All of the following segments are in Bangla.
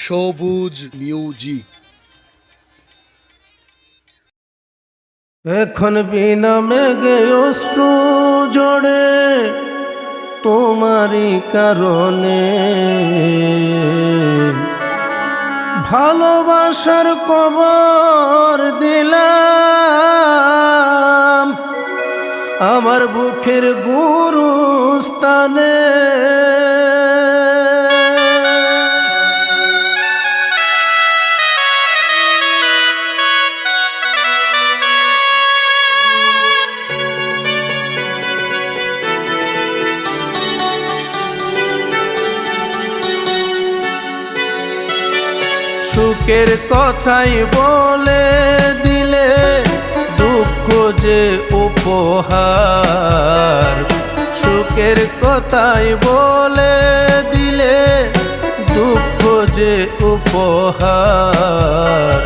সবুজ মিউজিক। এখন বিনা মেঘে অশ্রু জড়ে তোমারই কারণে, ভালোবাসার কবর দিলাম আমার বুকের গুরুস্থানে। সুখের কথাই বলে দিলে দুঃখ যে উপহার, সুখের কথাই বলে দিলে দুঃখ যে উপহার।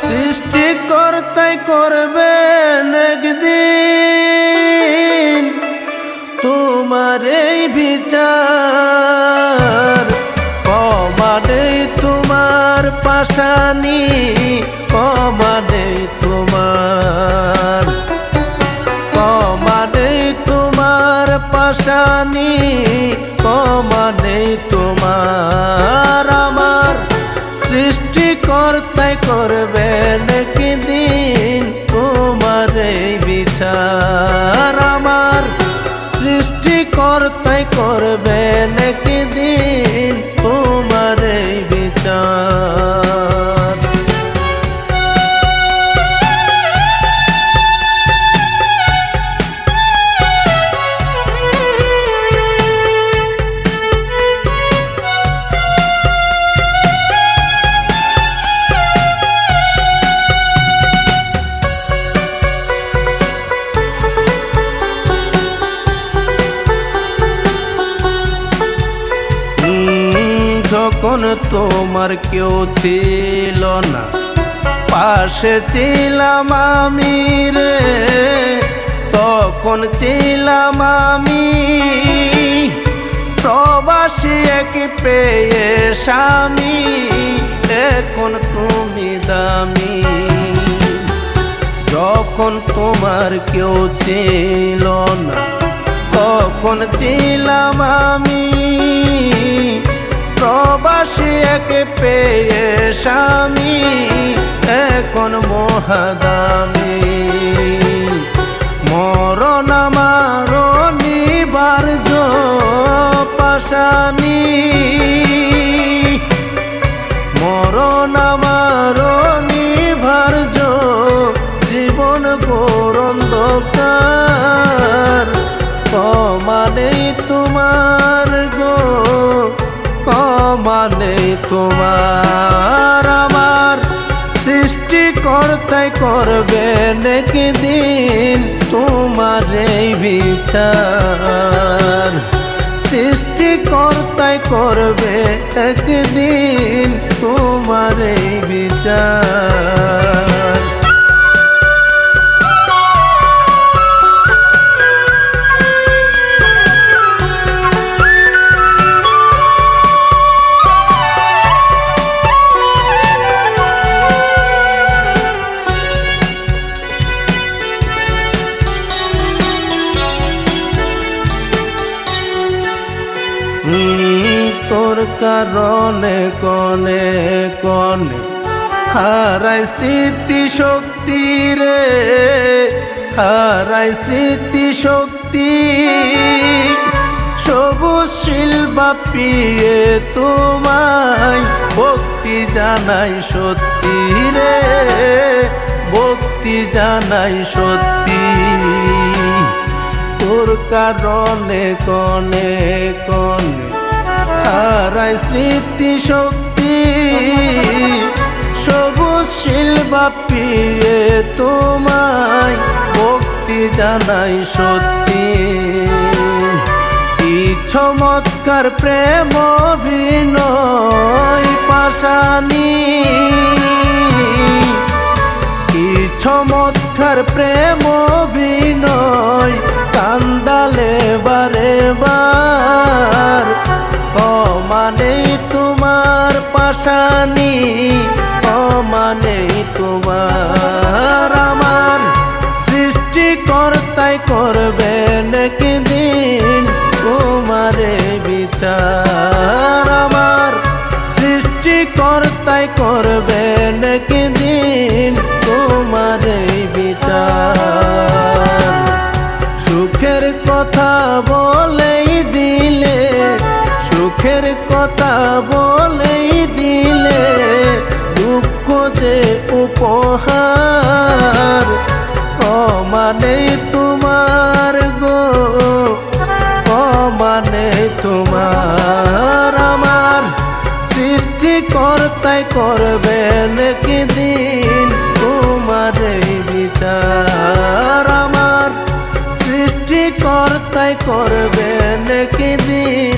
সৃষ্টিকর্তাই করবেন একদিন তোমার এই বিচার। কমানে তোমার পাশানি, কমানে তোমার, কমানে তোমার পাশানি, কমানে তোমার। আমার সৃষ্টিকর্তাই করবেন একদিন তোমার এই বিচার। আমার সৃষ্টিকর্তাই করবেন একদিন তোমার এই বিচার। যখন তোমার কেউ ছিল না, পাশে ছিলাম আমি রে, তখন ছিলাম আমি প্রবাসী এক পেয়ে স্বামী। এখন তুমি দামি, যখন তোমার কেউ ছিল না, তখন ছিলাম আমি প্রবাসী এক পেয়ে স্বামী। এখন মহাদামি, মরণ আমার নিবার্য পাশানি, মরণ আমার নিবার্য জীবন ঘোর অন্ধকার। কমানে তোমার গো, কমানে তোমার। আমার সৃষ্টিকর্তাই করবেন একদিন তোমার এই বিচার। সৃষ্টিকর্তাই করবে একদিন তোমার এই বিচার। তোর কারণে কনে কনে হারাই স্মৃতি শক্তি রে, হারাই স্মৃতি শক্তি। সবুজ শিল্পা পিয়ে তোমায় ভক্তি জানাই সত্যি রে, ভক্তি জানাই সত্যি। তোর কারণে কনে কনে হারাই স্মৃতি শক্তি। সবুজ শিল্পা পিয়ে তোমায় ভক্তি জানাই সত্যি। কি চমৎকার প্রেম অভিনয় পাশানি, কি চমৎকার প্রেম অভিনয় কান্দালে বারে বার। কমানে তোমার পাশানি অমানেই তোমার আমার সৃষ্টিকর্তাই করবেন একদিন তোমারে বিচার আমার সৃষ্টিকর্তাই করবেন একদিন তোমারে বিচার সুখের কথা বলেই দিলে সুখের কথা বলেই দিলে দুঃখ যে উপহার অমানে তোমার গো অমানে তোমার আমার সৃষ্টিকর্তাই করবেন একদিন তোমারে বিচার আমার সৃষ্টিকর্তাই করবেন একদিন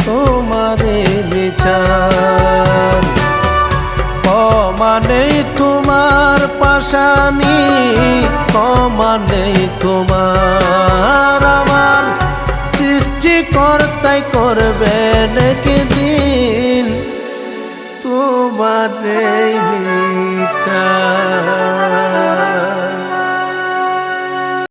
তোমারে বিচার অমানেই তোমার পাশানি অমানেই তোমার আমার সৃষ্টিকর্তাই করবেন একদিন তোমারে বিচার।